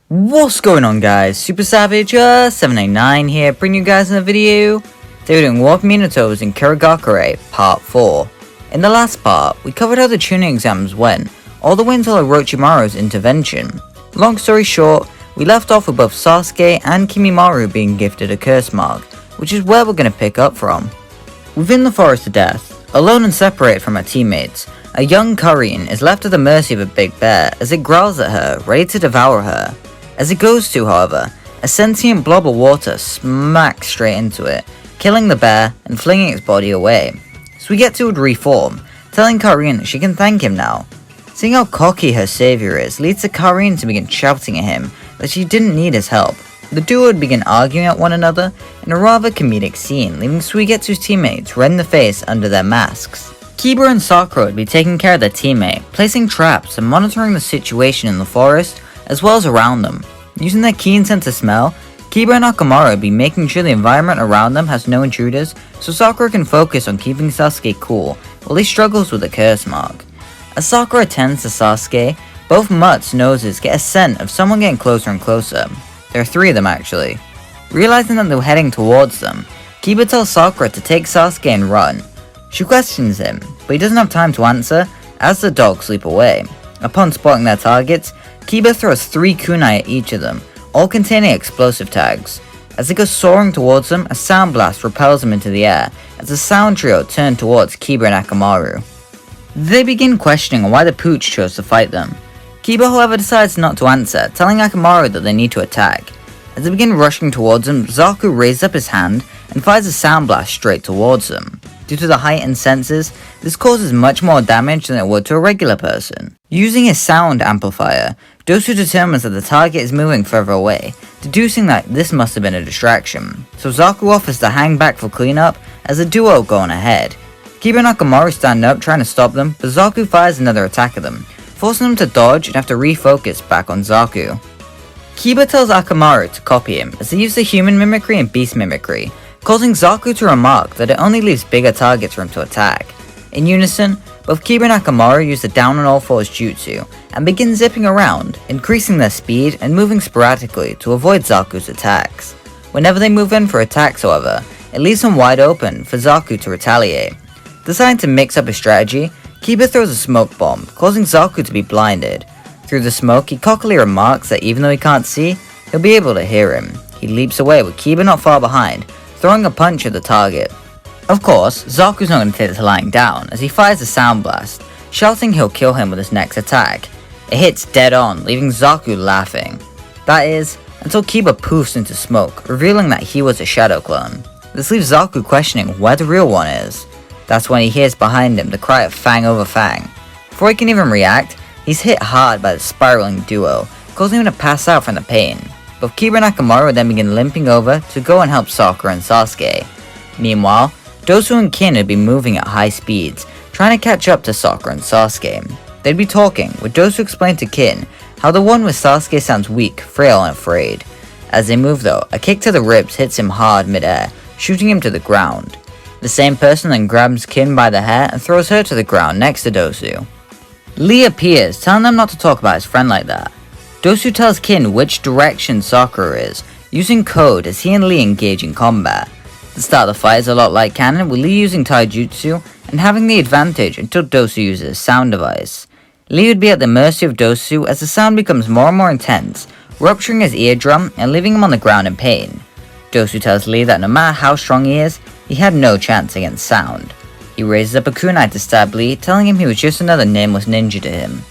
What's going on, guys? Super Savage 789 here, bringing you guys another video. Today we're doing War of Minato's in Kirigakure Part 4. In the last part, we covered how the tuning exams went, all the way until Orochimaru's intervention. Long story short, we left off with both Sasuke and Kimimaro being gifted a curse mark, which is where we're going to pick up from. Within the Forest of Death, alone and separated from her teammates, a young Korean is left at the mercy of a big bear as it growls at her, ready to devour her. As it goes to, however, a sentient blob of water smacks straight into it, killing the bear and flinging its body away. So we get to reform, telling Korean that she can thank him now. Seeing how cocky her savior is leads to Korean to begin shouting at him that she didn't need his help. The duo would begin arguing at one another in a rather comedic scene, leaving Suigetsu's teammates red in the face under their masks. Kiba and Sakura would be taking care of their teammate, placing traps and monitoring the situation in the forest as well as around them. Using their keen sense of smell, Kiba and Akamaru would be making sure the environment around them has no intruders, so Sakura can focus on keeping Sasuke cool while he struggles with the curse mark. As Sakura attends to Sasuke, both Mutt's noses get a scent of someone getting closer and closer. There are three of them actually. Realizing that they're heading towards them, Kiba tells Sakura to take Sasuke and run. She questions him, but he doesn't have time to answer as the dogs sleep away. Upon spotting their targets, Kiba throws 3 kunai at each of them, all containing explosive tags. As they go soaring towards them, a sound blast repels them into the air as the sound trio turn towards Kiba and Akamaru. They begin questioning why the pooch chose to fight them. Kiba, however, decides not to answer, telling Akamaru that they need to attack. As they begin rushing towards him, Zaku raises up his hand and fires a sound blast straight towards them. Due to the heightened senses, this causes much more damage than it would to a regular person. Using his sound amplifier, Dosu determines that the target is moving further away, deducing that this must have been a distraction, so Zaku offers to hang back for cleanup as the duo go on ahead. Kiba and Akamaru stand up trying to stop them, but Zaku fires another attack at them, forcing them to dodge and have to refocus back on Zaku. Kiba tells Akamaru to copy him as they use the human mimicry and beast mimicry, causing Zaku to remark that it only leaves bigger targets for him to attack. In unison, both Kiba and Akamaru use the down on all fours jutsu and begin zipping around, increasing their speed and moving sporadically to avoid Zaku's attacks. Whenever they move in for attacks, however, it leaves them wide open for Zaku to retaliate. Deciding to mix up his strategy, Kiba throws a smoke bomb, causing Zaku to be blinded. Through the smoke, he cockily remarks that even though he can't see, he'll be able to hear him. He leaps away with Kiba not far behind, throwing a punch at the target. Of course, Zaku's not going to take to lying down as he fires a sound blast, shouting he'll kill him with his next attack. It hits dead on, leaving Zaku laughing. That is, until Kiba poofs into smoke, revealing that he was a shadow clone. This leaves Zaku questioning where the real one is. That's when he hears behind him the cry of Fang over Fang. Before he can even react, he's hit hard by the spiraling duo, causing him to pass out from the pain. Both Kiba and Akamaru then begin limping over to go and help Sakura and Sasuke. Meanwhile, Dosu and Kin would be moving at high speeds, trying to catch up to Sakura and Sasuke. They'd be talking, with Dosu explain to Kin how the one with Sasuke sounds weak, frail, and afraid. As they move though, a kick to the ribs hits him hard mid-air, shooting him to the ground. The same person then grabs Kin by the hair and throws her to the ground next to Dosu. Lee appears, telling them not to talk about his friend like that. Dosu tells Kin which direction Sakura is, using code as he and Lee engage in combat. The start of the fight is a lot like canon, with Lee using taijutsu and having the advantage until Dosu uses a sound device. Lee would be at the mercy of Dosu as the sound becomes more and more intense, rupturing his eardrum and leaving him on the ground in pain. Dosu tells Lee that no matter how strong he is, he had no chance against sound. He raises up a kunai to stab Lee, telling him he was just another nameless ninja to him.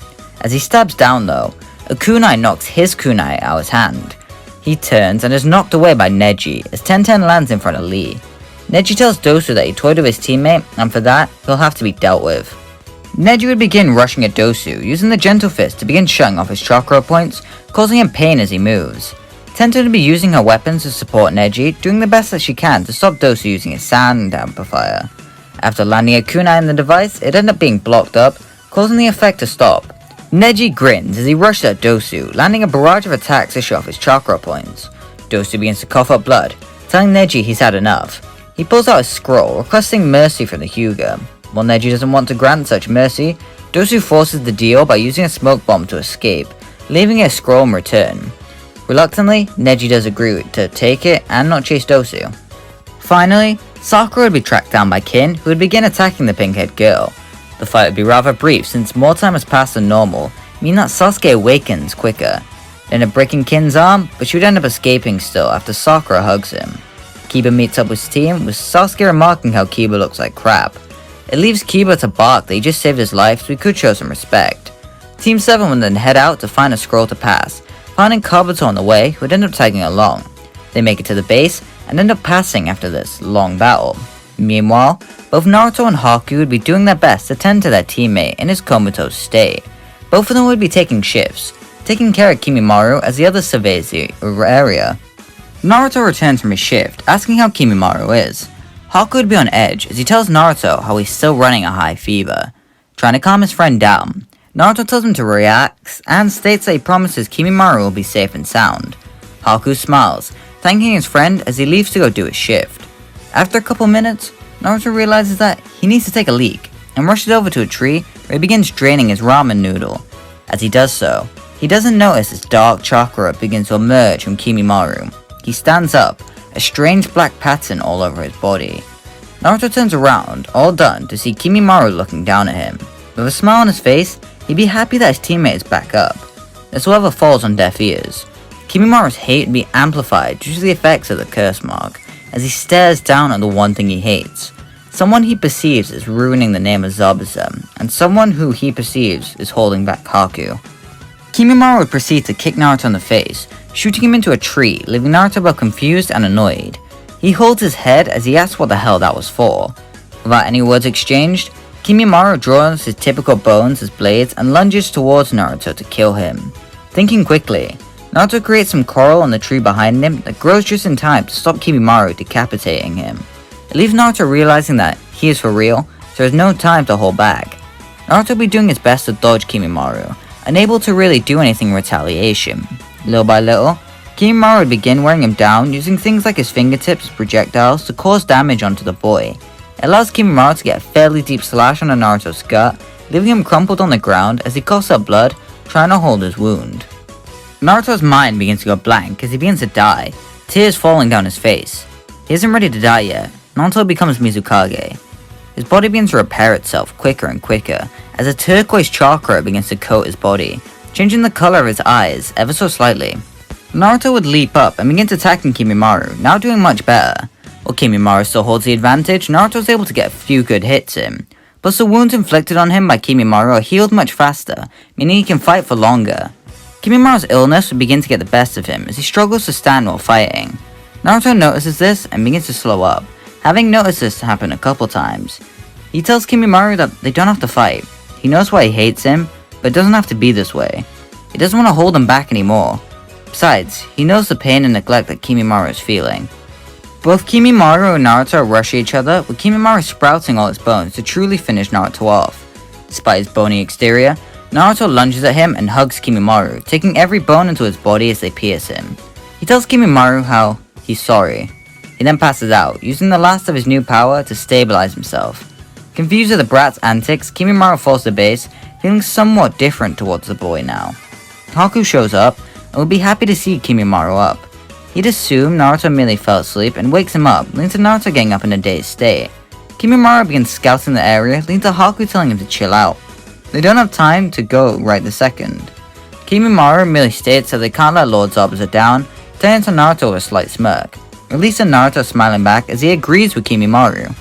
As he stabs down though, a kunai knocks his kunai out of his hand. He turns and is knocked away by Neji as Tenten lands in front of Lee. Neji tells Dosu that he toyed with his teammate and for that, he'll have to be dealt with. Neji would begin rushing at Dosu, using the Gentle Fist to begin shutting off his chakra points, causing him pain as he moves. Tenten would be using her weapons to support Neji, doing the best that she can to stop Dosu using his sound amplifier. After landing a kunai in the device, it ended up being blocked up, causing the effect to stop. Neji grins as he rushes at Dosu, landing a barrage of attacks to shut off his chakra points. Dosu begins to cough up blood, telling Neji he's had enough. He pulls out a scroll requesting mercy from the Hyuga. While Neji doesn't want to grant such mercy, Dosu forces the deal by using a smoke bomb to escape, leaving a scroll in return. Reluctantly, Neji does agree to take it and not chase Dosu. Finally, Sakura would be tracked down by Kin, who would begin attacking the pink-haired girl. The fight would be rather brief since more time has passed than normal, meaning that Sasuke awakens quicker. They end up breaking Kin's arm, but she would end up escaping still after Sakura hugs him. Kiba meets up with his team, with Sasuke remarking how Kiba looks like crap. It leaves Kiba to bark that he just saved his life, so he could show some respect. Team 7 would then head out to find a scroll to pass, finding Kabuto on the way, who would end up tagging along. They make it to the base, and end up passing after this long battle. Meanwhile, both Naruto and Haku would be doing their best to tend to their teammate in his comatose state. Both of them would be taking shifts, taking care of Kimimaro as the other surveys the area. Naruto returns from his shift, asking how Kimimaro is. Haku would be on edge as he tells Naruto how he's still running a high fever. Trying to calm his friend down, Naruto tells him to relax and states that he promises Kimimaro will be safe and sound. Haku smiles, thanking his friend as he leaves to go do his shift. After a couple minutes, Naruto realizes that he needs to take a leak and rushes over to a tree where he begins draining his ramen noodle. As he does so, he doesn't notice as dark chakra begins to emerge from Kimimaro. He stands up, a strange black pattern all over his body. Naruto turns around, all done, to see Kimimaro looking down at him. With a smile on his face, he'd be happy that his teammate is back up. This however falls on deaf ears. Kimimaro's hate would be amplified due to the effects of the curse mark, as he stares down at the one thing he hates. Someone he perceives as ruining the name of Zabuza, and someone who he perceives is holding back Haku. Kimimaro would proceed to kick Naruto in the face, shooting him into a tree, leaving Naruto both confused and annoyed. He holds his head as he asks what the hell that was for. Without any words exchanged, Kimimaro draws his typical bones as blades and lunges towards Naruto to kill him. Thinking quickly, Naruto creates some coral on the tree behind him that grows just in time to stop Kimimaro decapitating him. It leaves Naruto realizing that he is for real, so there's no time to hold back. Naruto would be doing his best to dodge Kimimaro, unable to really do anything in retaliation. Little by little, Kimimaro would begin wearing him down, using things like his fingertips as projectiles to cause damage onto the boy. It allows Kimimaro to get a fairly deep slash on Naruto's gut, leaving him crumpled on the ground as he coughs up blood, trying to hold his wound. Naruto's mind begins to go blank as he begins to die, tears falling down his face. He isn't ready to die yet, not until he becomes Mizukage. His body begins to repair itself quicker and quicker, as a turquoise chakra begins to coat his body, changing the color of his eyes ever so slightly. Naruto would leap up and begin attacking Kimimaro, now doing much better. While Kimimaro still holds the advantage, Naruto is able to get a few good hits in. Plus the wounds inflicted on him by Kimimaro are healed much faster, meaning he can fight for longer. Kimimaro's illness would begin to get the best of him as he struggles to stand while fighting. Naruto notices this and begins to slow up, having noticed this happen a couple times. He tells Kimimaro that they don't have to fight. He knows why he hates him, but it doesn't have to be this way. He doesn't want to hold him back anymore. Besides, he knows the pain and neglect that Kimimaro is feeling. Both Kimimaro and Naruto rush each other, with Kimimaro sprouting all its bones to truly finish Naruto off. Despite his bony exterior, Naruto lunges at him and hugs Kimimaro, taking every bone into his body as they pierce him. He tells Kimimaro how he's sorry. He then passes out, using the last of his new power to stabilize himself. Confused at the brat's antics, Kimimaro falls to base, feeling somewhat different towards the boy now. Haku shows up, and would be happy to see Kimimaro up. He'd assume Naruto merely fell asleep and wakes him up, leading to Naruto getting up in a dazed state. Kimimaro begins scouting the area, leading to Haku telling him to chill out. They don't have time to go right this second. Kimimaro merely states that they can't let Lord Zabuza down, turning to Naruto with a slight smirk. At least Naruto smiling back as he agrees with Kimimaro.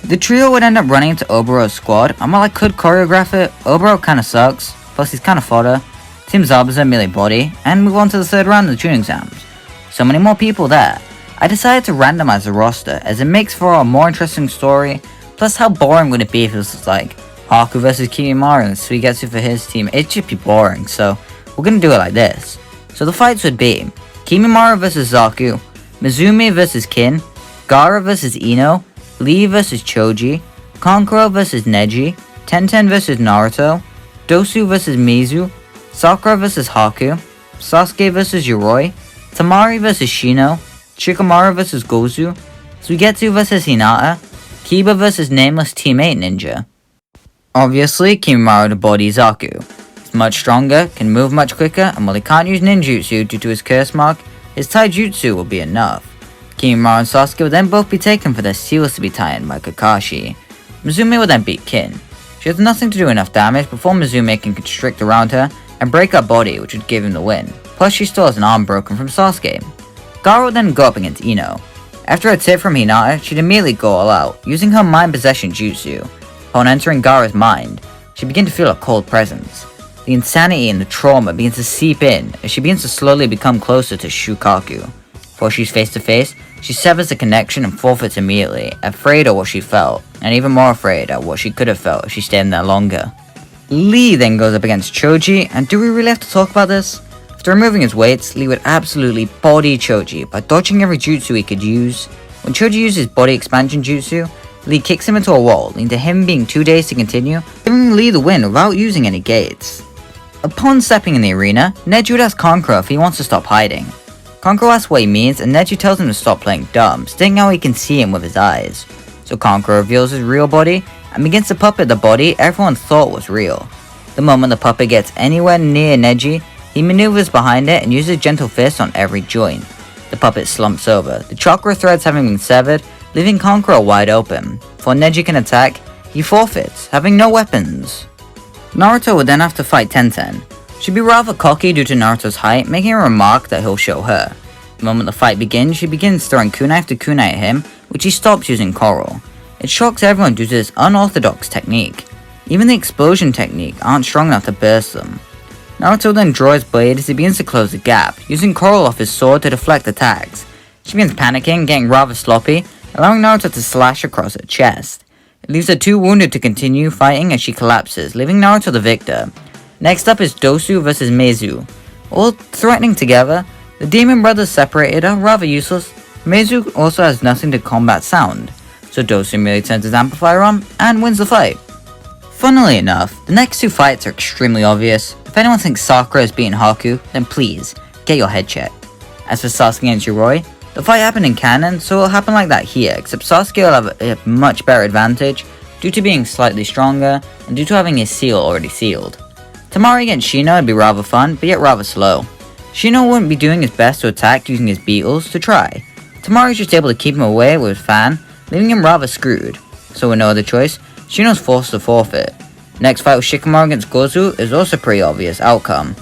The trio would end up running into Oborod's squad, and while I could choreograph it, Oborod kinda sucks, plus he's kinda fodder. Team Zabuza merely body, and move on to the third round of the tuning exams. So many more people there. I decided to randomize the roster as it makes for a more interesting story, plus how boring would it be if it was like Haku versus Kimimaro and Suigetsu for his team. It'd just be boring, so we're gonna do it like this. So the fights would be Kimimaro versus Zaku, Mizumi versus Kin, Gaara versus Ino, Lee versus Choji, Kankuro versus Neji, Tenten versus Naruto, Dosu versus Mizu, Sakura versus Haku, Sasuke versus Yoroi, Tamari versus Shino, Shikamaru versus Gozu, Suigetsu vs Hinata, Kiba vs Nameless Teammate Ninja. Obviously, Kimimaro the body Zaku. He's much stronger, can move much quicker, and while he can't use ninjutsu due to his curse mark, his taijutsu will be enough. Kimimaro and Sasuke will then both be taken for their seals to be tied by Kakashi. Mizume will then beat Kin. She has nothing to do enough damage before Mizume can constrict around her and break her body, which would give him the win. Plus she still has an arm broken from Sasuke. Gaara will then go up against Ino. After a tip from Hinata, she'd immediately go all out, using her mind possession jutsu. Upon entering Gaara's mind, she begins to feel a cold presence. The insanity and the trauma begins to seep in as she begins to slowly become closer to Shukaku. Before she's face to face, she severs the connection and forfeits immediately, afraid of what she felt, and even more afraid at what she could have felt if she stayed in there longer. Lee then goes up against Choji, and do we really have to talk about this? After removing his weights, Lee would absolutely body Choji by dodging every jutsu he could use. When Choji uses body expansion jutsu, Lee kicks him into a wall, leading to him being too dazed to continue, giving Lee the win without using any gates. Upon stepping in the arena, Neji would ask Kankuro if he wants to stop hiding. Kankuro asks what he means, and Neji tells him to stop playing dumb, stating how he can see him with his eyes. So Kankuro reveals his real body, and begins to puppet the body everyone thought was real. The moment the puppet gets anywhere near Neji, he maneuvers behind it and uses gentle fists on every joint. The puppet slumps over, the chakra threads having been severed, leaving Kankuro wide open. Before Neji can attack, he forfeits, having no weapons. Naruto would then have to fight Tenten. She'd be rather cocky due to Naruto's height, making a remark that he'll show her. The moment the fight begins, she begins throwing kunai after kunai at him, which he stops using Coral. It shocks everyone due to this unorthodox technique. Even the explosion technique aren't strong enough to burst them. Naruto then draws his blade as he begins to close the gap, using Coral off his sword to deflect attacks. She begins panicking, getting rather sloppy, allowing Naruto to slash across her chest. It leaves her too wounded to continue fighting as she collapses, leaving Naruto the victor. Next up is Dosu vs Meizu. All threatening together, the demon brothers separated are rather useless. Meizu also has nothing to combat sound, so Dosu merely turns his amplifier on and wins the fight. Funnily enough, the next two fights are extremely obvious. If anyone thinks Sakura is beating Haku, then please, get your head checked. As for Sasuke against Yoroi, the fight happened in canon, so it'll happen like that here, except Sasuke will have a much better advantage due to being slightly stronger and due to having his seal already sealed. Tamari against Shino would be rather fun, but yet rather slow. Shino wouldn't be doing his best to attack using his beetles to try. Tamari's just able to keep him away with his fan, leaving him rather screwed. So with no other choice, Shino's forced to forfeit. Next fight with Shikamaru against Gozu is also a pretty obvious outcome.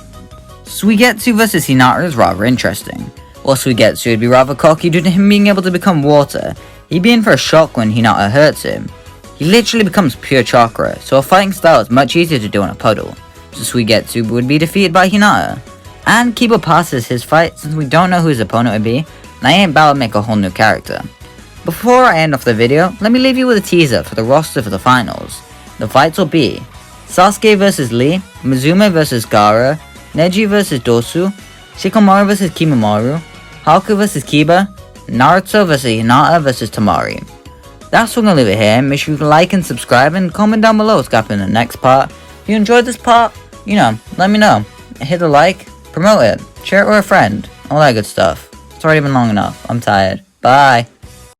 Suigetsu vs Hinata is rather interesting. While Suigetsu would be rather cocky due to him being able to become water, he'd be in for a shock when Hinata hurts him. He literally becomes pure chakra, so a fighting style is much easier to do in a puddle. So Suigetsu would be defeated by Hinata. And Kiba passes his fight since we don't know who his opponent would be, and I ain't about to make a whole new character. Before I end off the video, let me leave you with a teaser for the roster for the finals. The fights will be Sasuke vs Lee, Mizume vs Gaara, Neji vs Dosu, Shikamaru vs Kimimaro, Haku vs Kiba, Naruto vs Hinata vs Tamari. That's what I'm gonna leave it here. Make sure you like and subscribe and comment down below what's happening in the next part. If you enjoyed this part, let me know. Hit the like, promote it, share it with a friend, all that good stuff. It's already been long enough. I'm tired. Bye.